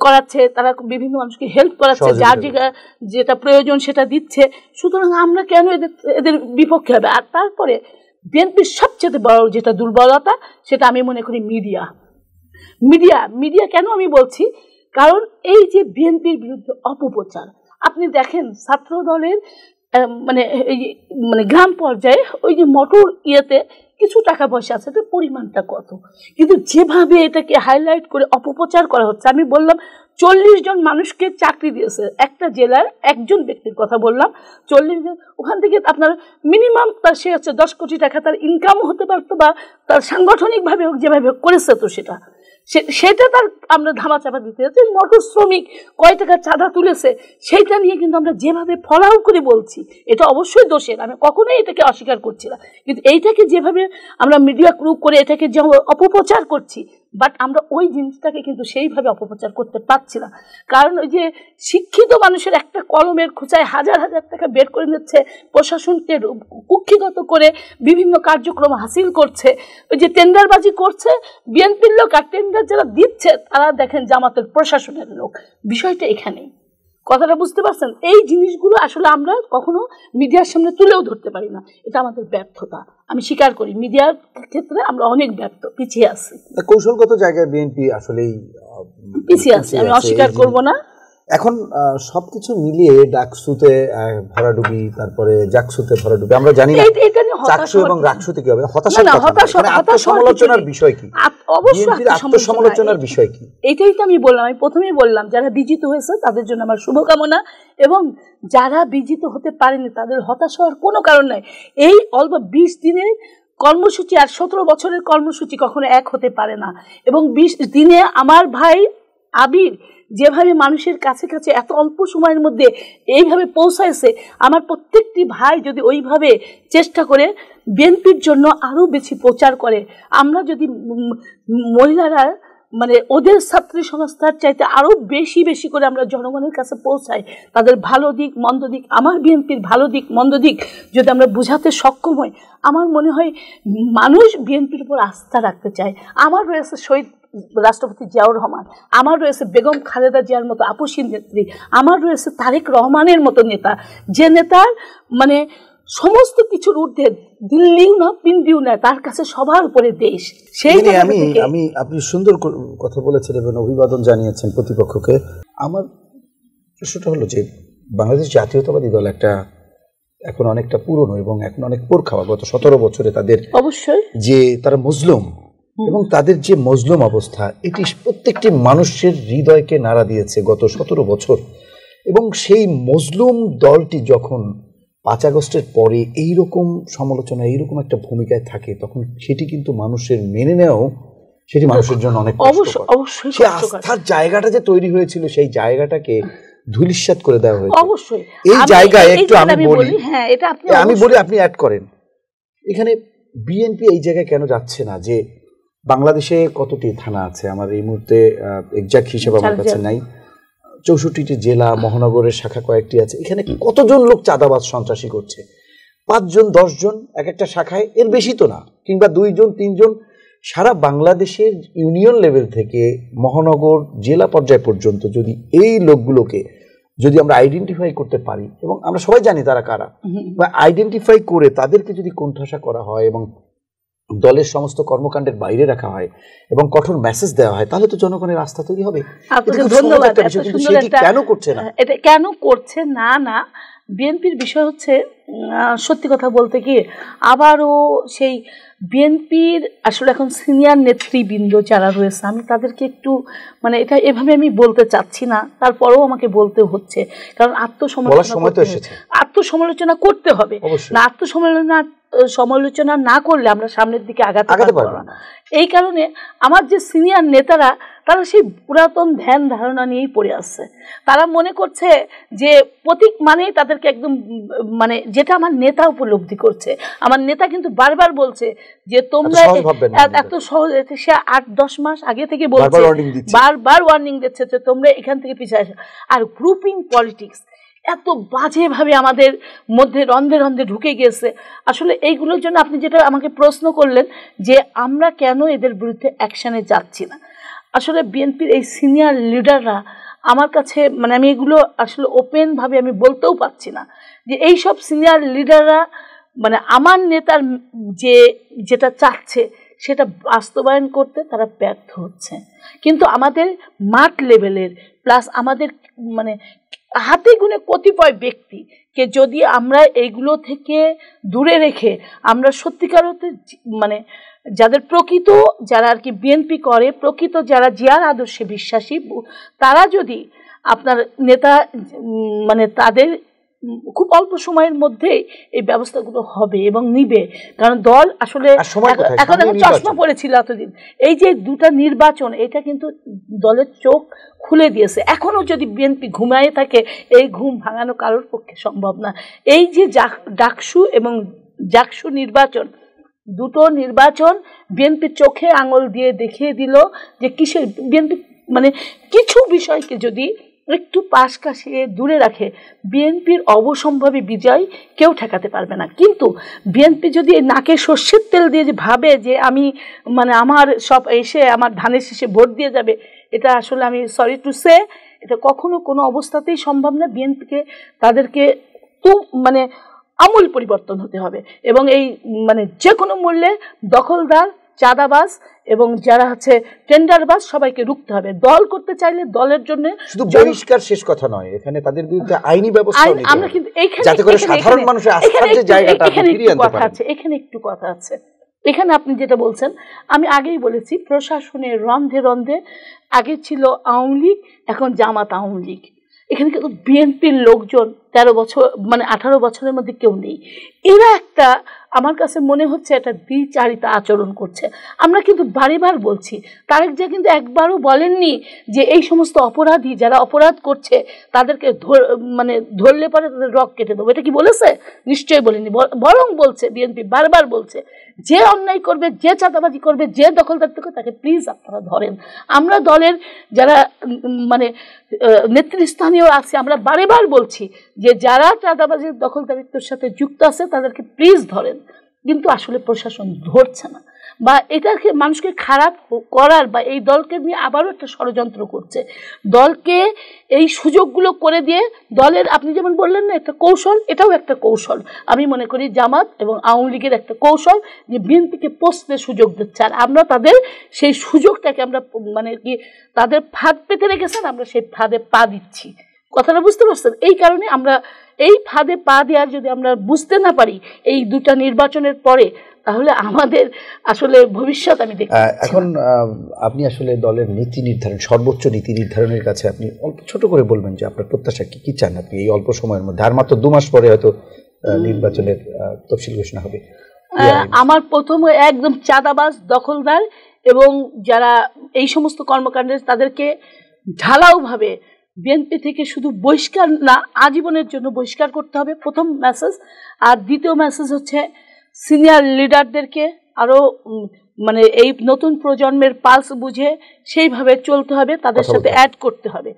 করাচ্ছে, তারা বিভিন্ন মানুষকে হেল্প করাচ্ছে, যার যেটা প্রয়োজন সেটা দিচ্ছে। সুতরাং আমরা কেন এদের বিপক্ষে হবে? আর তারপরে বিএনপির সবচেয়ে বড় যেটা দুর্বলতা, সেটা আমি মনে করি মিডিয়া। কেন আমি বলছি? কারণ এই যে বিএনপির বিরুদ্ধে অপপ্রচার, আপনি দেখেন ছাত্র দলের মানে গ্রাম পর্যায়ে ওই যে মোটর কিছু টাকা পয়সা আছে, এটার পরিমাণটা কত, কিন্তু যেভাবে এটাকে হাইলাইট করে অপপ্রচার করা হচ্ছে। আমি বললাম 40 জন মানুষকে চাকরি দিয়েছে একটা জেলার, একজন ব্যক্তির কথা বললাম, 40 জন। ওখান থেকে আপনার মিনিমাম সে হচ্ছে 10 কোটি টাকা তার ইনকামও হতে পারতো, বা তার সাংগঠনিকভাবে যেভাবে করেছে তো সেটা তার আমরা ধামাচাপা দিতে যাচ্ছি। মোটর শ্রমিক কয় টাকা চাঁদা তুলেছে সেইটা নিয়ে কিন্তু আমরা যেভাবে ফলাও করে বলছি, এটা অবশ্যই দোষের, আমি কখনোই এটাকে অস্বীকার করছি না, কিন্তু এইটাকে যেভাবে আমরা মিডিয়া ক্রু করে এটাকে যে অপপ্রচার করছি, বাট আমরা ওই জিনিসটাকে কিন্তু সেইভাবে অপপ্রচার করতে পারছি না। কারণ ওই যে শিক্ষিত মানুষের একটা কলমের খোঁচায় হাজার হাজার টাকা বের করে নিচ্ছে, প্রশাসনকে কুক্ষিগত করে বিভিন্ন কার্যক্রম হাসিল করছে, ওই যে টেন্ডারবাজি করছে বিএনপির লোক, আর টেন্ডার যারা দিচ্ছে তারা দেখেন জামাতের প্রশাসনের লোক। বিষয়টা এখানেই, কথাটা বুঝতে পারছেন? এই জিনিসগুলো আসলে আমরা কখনো মিডিয়ার সামনে তুলেও ধরতে পারি না, এটা আমাদের ব্যর্থতা। আমি স্বীকার করি মিডিয়ার ক্ষেত্রে আমরা অনেক ব্যর্থ, পিছিয়ে আছি, কৌশলগত জায়গায় বিএনপি আসলেই পিছিয়ে আছে, আমি অস্বীকার করব না। এখন সবকিছু মিলিয়ে ডাকসুতে ভরাডুবি, তারপরে জাকসুতে ভরাডুবি, আমরা জানি না চাকসু এবং রাকসুতে কি হবে। আত্মসমালোচনার বিষয় কি? অবশ্যই আত্মসমালোচনার বিষয় কি? এটাই তো আমি বললাম, আমি প্রথমেই বললাম যারা বিজিত হয়েছে তাদের জন্য আমার শুভকামনা, এবং যারা বিজিত হতে পারেনি তাদের হতাশ হওয়ার কোনো কারণ নাই। এই অল্প 20 দিনের কর্মসূচি আর 17 বছরের কর্মসূচি কখনো এক হতে পারে না। এবং 20 দিনে আমার ভাই আবির যেভাবে মানুষের কাছে কাছে এত অল্প সময়ের মধ্যে এইভাবে পৌঁছাইছে, আমার প্রত্যেকটি ভাই যদি ওইভাবে চেষ্টা করে বিএনপির জন্য আরও বেশি প্রচার করে, আমরা যদি মহিলারা মানে ওদের ছাত্রী সংস্থার চাইতে আরও বেশি বেশি করে আমরা জনগণের কাছে পৌঁছাই, তাদের ভালো দিক মন্দ দিক, আমার বিএনপির ভালো দিক মন্দ দিক যদি আমরা বোঝাতে সক্ষম হই, আমার মনে হয় মানুষ বিএনপির উপর আস্থা রাখতে চায়। আমার রয়েছে শহীদ রাষ্ট্রপতি জিয়াউর রহমান, আমার রয়েছে বেগম খালেদা জিয়ার মতো আপসী নেত্রী, আমার রয়েছে তারেক রহমানের মতো নেতা, যে নেতার মানে সমস্ত কিছুর ঊর্ধ্বে দিল্লিও না পিন্ডিও না, তার কাছে সবার উপরে দেশ। সেই আমি আপনি সুন্দর কথা বলেছেন এবং অভিবাদন জানিয়েছেন প্রতিপক্ষকে। আমার প্রশ্নটা হলো যে বাংলাদেশ জাতীয়তাবাদী দল একটা এখন অনেকটা পুরনো এবং এখন অনেক পোর খাওয়া, গত 17 বছরে তাদের অবশ্যই যে তারা মজলুম এবং তাদের যে মজলুম অবস্থা এটি প্রত্যেকটি মানুষের হৃদয়কে নাড়া দিয়েছে গত 17 বছর। এবং সেই মজলুম দলটি যখন 5 আগস্টের পরে এইরকম সমালোচনা, এইরকম একটা ভূমিকায় থাকে, তখন সেটি কিন্তু মানুষের মেনে নেওয়াও সেটি মানুষের জন্য অনেক অবশ্যই সেই আস্থার জায়গাটা যে তৈরি হয়েছিল সেই জায়গাটাকে ধূলিসাৎ করে দেওয়া হয়েছে। অবশ্যই এই জায়গায় একটু আমি বলি, আমি বলি আপনি অ্যাড করেন। এখানে বিএনপি এই জায়গায় কেন যাচ্ছে না? যে বাংলাদেশে কতটি থানা আছে আমার এই মুহূর্তে এক্সাক্ট হিসেব আমার কাছে নাই, 64টি জেলা, মহানগরের শাখা কয়েকটি আছে। এখানে কতজন লোক চাঁদাবাজ সন্ত্রাসী করছে? 5 জন 10 জন এক একটা শাখায়, এর বেশি তো না, কিংবা 2 জন 3 জন। সারা বাংলাদেশের ইউনিয়ন লেভেল থেকে মহানগর জেলা পর্যায় পর্যন্ত যদি এই লোকগুলোকে যদি আমরা আইডেন্টিফাই করতে পারি, এবং আমরা সবাই জানি তারা কারা, বা আইডেন্টিফাই করে তাদেরকে যদি কোণঠাসা করা হয় এবং দলের সমস্ত কর্মকাণ্ডের বাইরে রাখা হয় এবং কঠোর মেসেজ দেওয়া হয়, তাহলে তো জনগণের আস্থা তৈরি হবে। ধন্যবাদ। কেন করছে না? এটা কেন করছে না না বিএনপির বিষয় হচ্ছে, সত্যি কথা বলতে কি আবারও সেই বিএনপির আসলে এখন সিনিয়র নেতৃবৃন্দ যারা রয়েছে, আমি তাদেরকে একটু মানে এটা এভাবে আমি বলতে চাচ্ছি না, তারপরেও আমাকে বলতে হচ্ছে, কারণ আত্মসমালোচনা করতে হবে না। সমালোচনা না করলে আমরা সামনের দিকে আগাতে পারবো না। এই কারণে আমার যে সিনিয়র নেতারা, তারা সেই পুরাতন ধ্যান ধারণা নিয়েই পড়ে আসছে। তারা মনে করছে যে প্রতীক মানেই তাদেরকে একদম মানে যেটা আমার নেতা উপলব্ধি করছে। আমার নেতা কিন্তু বারবার বলছে যে তোমরা এত সহজ, সে 8-10 মাস আগে থেকে বলছে, বারবার ওয়ার্নিং দিচ্ছে যে তোমরা এখান থেকে পিছিয়ে আসো। আর গ্রুপিং পলিটিক্স এত বাজেভাবে আমাদের মধ্যে রন্ধে রন্ধে ঢুকে গেছে। আসলে এইগুলোর জন্য আপনি যেটা আমাকে প্রশ্ন করলেন যে আমরা কেন এদের বিরুদ্ধে অ্যাকশানে যাচ্ছি না, আসলে বিএনপির এই সিনিয়র লিডাররা আমার কাছে মানে আমি এগুলো আসলে ওপেনভাবে আমি বলতেও পারছি না যে এই সব সিনিয়র লিডাররা মানে আমার নেতার যেটা চাচ্ছে সেটা বাস্তবায়ন করতে তারা ব্যর্থ হচ্ছে। কিন্তু আমাদের মাঠ লেভেলের প্লাস আমাদের মানে হাতে গুনে কতিপয় ব্যক্তিকে যদি আমরা এইগুলো থেকে দূরে রেখে আমরা সত্যিকার অর্থে মানে যাদের প্রকৃত যারা আর কি বিএনপি করে, প্রকৃত যারা জিয়ার আদর্শে বিশ্বাসী, তারা যদি আপনার নেতা মানে তাদের খুব অল্প সময়ের মধ্যেই এই ব্যবস্থাগুলো হবে এবং নিবে। কারণ দল আসলে এখন চশমা পড়েছিল এতদিন, এই যে 2টা নির্বাচন এটা কিন্তু দলের চোখ খুলে দিয়েছে। এখনও যদি বিএনপি ঘুমায়ে থাকে এই ঘুম ভাঙানো কারোর পক্ষে সম্ভব না। এই যে ডাকসু এবং জাকসু নির্বাচন, 2টো নির্বাচন বিএনপির চোখে আঙুল দিয়ে দেখিয়ে দিল যে কিসের বিএনপি মানে কিছু বিষয়কে যদি একটু পাশ কাশিয়ে দূরে রাখে বিএনপির অবসম্ভাবী বিজয় কেউ ঠেকাতে পারবে না। কিন্তু বিএনপি যদি নাকে সর্ষের তেল দিয়ে যে ভাবে যে আমি মানে আমার সব এসে আমার ধানের শেষে ভোট দিয়ে যাবে, এটা আসলে আমি সরি টু সে এটা কখনো কোনো অবস্থাতেই সম্ভব না। বিএনপিকে তাদেরকে মানে আমূল পরিবর্তন হতে হবে এবং এই মানে যে কোনো মূল্যে দখলদার চাঁদাবাজ এবং যারা হচ্ছে টেন্ডারবাজ সবাইকে রুখতে হবে। দল করতে চাইলে দলের জন্য শুধু বহিষ্কার শেষ কথা নয়, এখানে তাদের বিরুদ্ধে আইনি ব্যবস্থা নিতে হবে, আমরা কিন্তু যাতে করে সাধারণ মানুষের আস্থার যে জায়গাটা ফিরিয়ে আনতে পারেন। এখানে একটু কথা আছে, এখানে আপনি যেটা বলছেন আমি আগেই বলেছি, প্রশাসনের রন্ধে রন্ধে আগে ছিল আওয়ামী লীগ, এখন জামাত আওয়ামী লীগ। এখানে কিন্তু বিএনপির লোকজন 13 বছর মানে 18 বছরের মধ্যে কেউ নেই। এরা একটা আমার কাছে মনে হচ্ছে একটা দ্বিচারিতা আচরণ করছে। আমরা কিন্তু বারবার বলছি, তারেক জিয়া কিন্তু একবারও বলেননি যে এই সমস্ত অপরাধী যারা অপরাধ করছে তাদেরকে মানে ধরলে পরে তাদের রক কেটে দেবো, এটা কি বলেছে? নিশ্চয়ই বলেনি। বরং বলছে বিএনপি বারবার বলছে যে অন্যায় করবে, যে চাঁদাবাজি করবে, যে দখলদারিত্ব করবে তাকে প্লিজ আপনারা ধরেন। আমরা দলের যারা মানে নেতৃস্থানীয় আছে আমরা বারবার বলছি যে যারা চাঁদাবাজির দখলদারিত্বের সাথে যুক্ত আছে তাদেরকে প্লিজ ধরেন, কিন্তু আসলে প্রশাসন ধরছে না, বা এটাকে মানুষকে খারাপ করার বা এই দলকে নিয়ে আবারও একটা ষড়যন্ত্র করছে। দলকে এই সুযোগগুলো করে দিয়ে দলের, আপনি যেমন বললেন না একটা কৌশল, এটাও একটা কৌশল। আমি মনে করি জামাত এবং আওয়ামী লীগের একটা কৌশল যে বিএনপিকে পোষতে সুযোগ দিচ্ছে, আর আমরা তাদের সেই সুযোগটাকে আমরা মানে কি তাদের ফাঁদ পেতে রেখেছেন, আমরা সেই ফাঁদে পা দিচ্ছি। কথাটা বুঝতে পারছেন? এই কারণে আমরা এই ফাঁদে পা দেওয়ার যদি আমরা বুঝতে না পারি এই দুটা নির্বাচনের পরে, তাহলে আমাদের আসলে ভবিষ্যৎ আমি দেখি। এখন আপনি আসলে দলের নীতি নির্ধারণ, সর্বোচ্চ নীতি নির্ধারণের কাছে আপনি অল্প ছোট করে বলবেন যে আপনার প্রত্যাশা কি, কি চান আপনি এই অল্প সময়ের মধ্যে? আর মাত্র 2 মাস পরে হয়তো নির্বাচনের তফসিল ঘোষণা হবে। আমার প্রথমে একদম চাঁদাবাজ, দখলদার এবং যারা এই সমস্ত কর্মকাণ্ডে তাদেরকে ঢালাওভাবে বিএনপি থেকে শুধু বহিষ্কার না, আজীবনের জন্য বহিষ্কার করতে হবে, প্রথম মেসেজ। আর দ্বিতীয় মেসেজ হচ্ছে সিনিয়র লিডারদেরকে আরও মানে এই নতুন প্রজন্মের পালস বুঝে সেইভাবে চলতে হবে, তাদের সাথে অ্যাড করতে হবে।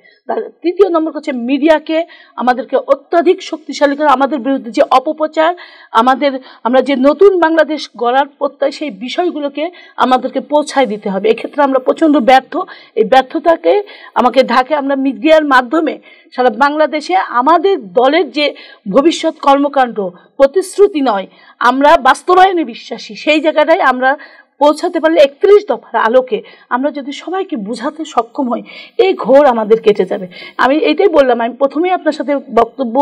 তৃতীয় নম্বর হচ্ছে মিডিয়াকে আমাদেরকে অত্যাধিক শক্তিশালী করে আমাদের বিরুদ্ধে যে অপপ্রচার, আমরা যে নতুন বাংলাদেশ গড়ার প্রত্যয় সেই বিষয়গুলোকে আমাদেরকে পৌঁছায় দিতে হবে। এক্ষেত্রে আমরা প্রচণ্ড ব্যর্থ। এই ব্যর্থতাকে আমাকে ঢাকে আমরা মিডিয়ার মাধ্যমে সারা বাংলাদেশে আমাদের দলের যে ভবিষ্যৎ কর্মকাণ্ড প্রতিশ্রুতি নয়, আমরা বাস্তবায়নে বিশ্বাসী, সেই জায়গাটায় আমরা পৌঁছাতে পারলে 31 দফার আলোকে আমরা যদি সবাইকে বোঝাতে সক্ষম হই, এই ঘোর আমাদের কেটে যাবে। আমি এইটাই বললাম, আমি প্রথমেই আপনার সাথে বক্তব্য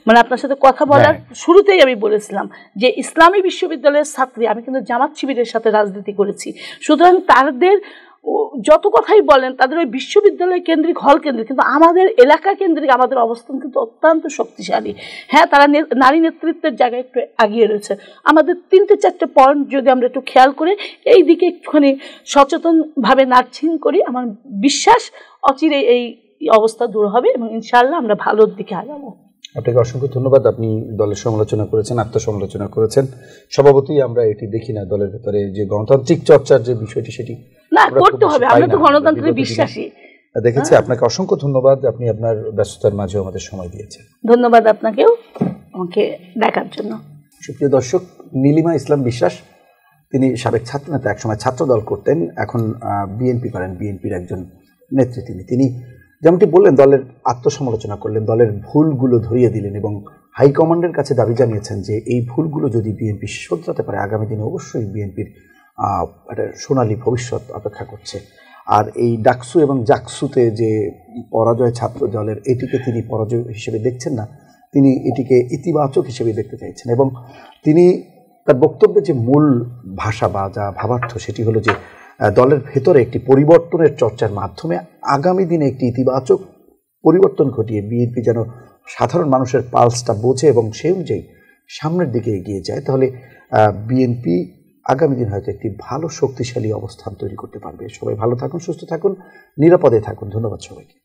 মানে আপনার সাথে কথা বলার শুরুতেই আমি বলেছিলাম যে ইসলামী বিশ্ববিদ্যালয়ের ছাত্রী, আমি কিন্তু জামাত শিবিরের সাথে রাজনীতি করেছি। সুতরাং তাদের যত কথাই বলেন তাদের ওই বিশ্ববিদ্যালয় কেন্দ্রিক, হল কেন্দ্রিক, কিন্তু আমাদের এলাকা কেন্দ্রিক আমাদের অবস্থান কিন্তু অত্যন্ত শক্তিশালী। হ্যাঁ, তারা নারী নেতৃত্বের জায়গায় একটু এগিয়ে রয়েছে। আমাদের 3-4টে পয়েন্ট যদি আমরা একটু খেয়াল করে এই দিকে একটুখানি সচেতনভাবে নার্সিং করি, আমার বিশ্বাস অচিরে এই অবস্থা দূর হবে এবং ইনশাআল্লাহ আমরা ভালোর দিকে আগাবো। আপনাকে অসংখ্য ধন্যবাদ। আপনি দলের সমালোচনা করেছেন, আত্মসমালোচনা করেছেন। স্বভাবতই আমরা এটি দেখি না দলের ভেতরে যে গণতান্ত্রিক চর্চার যে বিষয়টি সেটি না করতে হবে, আমরা তো গণতন্ত্রে বিশ্বাসী। দেখেছি। আপনাকে অসংখ্য ধন্যবাদ, আপনি আপনার ব্যস্ততার মাঝেও আমাদের সময় দিয়েছেন। ধন্যবাদ আপনাকেও আমাকে দেখার জন্য। সুপ্রিয় দর্শক, নীলিমা ইসলাম বিশ্বাস, তিনি সাবেক ছাত্রনেতা, একসময় ছাত্র দল করতেন, এখন বিএনপি করেন, বিএনপির একজন নেত্রী তিনি। যেমনটি বললেন, দলের আত্মসমালোচনা করলেন, দলের ভুলগুলো ধরিয়ে দিলেন এবং হাইকমান্ডের কাছে দাবি জানিয়েছেন যে এই ভুলগুলো যদি বিএনপি শোধরাতে পারে আগামী দিনে অবশ্যই বিএনপির একটা সোনালী ভবিষ্যৎ অপেক্ষা করছে। আর এই ডাকসু এবং জাকসুতে যে পরাজয় ছাত্র দলের, এটিকে তিনি পরাজয় হিসেবে দেখছেন না, তিনি এটিকে ইতিবাচক হিসেবে দেখতে চাইছেন। এবং তিনি তার বক্তব্যে যে মূল ভাষা বা যা ভাবার্থ সেটি হলো যে দলের ভেতরে একটি পরিবর্তনের চর্চার মাধ্যমে আগামী দিনে একটি ইতিবাচক পরিবর্তন ঘটিয়ে বিএনপি যেন সাধারণ মানুষের পালসটা বোঝে এবং সেই অনুযায়ী সামনের দিকে এগিয়ে যায়, তাহলে বিএনপি আগামী দিন হয়তো একটি ভালো শক্তিশালী অবস্থান তৈরি করতে পারবে। সবাই ভালো থাকুন, সুস্থ থাকুন, নিরাপদে থাকুন। ধন্যবাদ সবাইকে।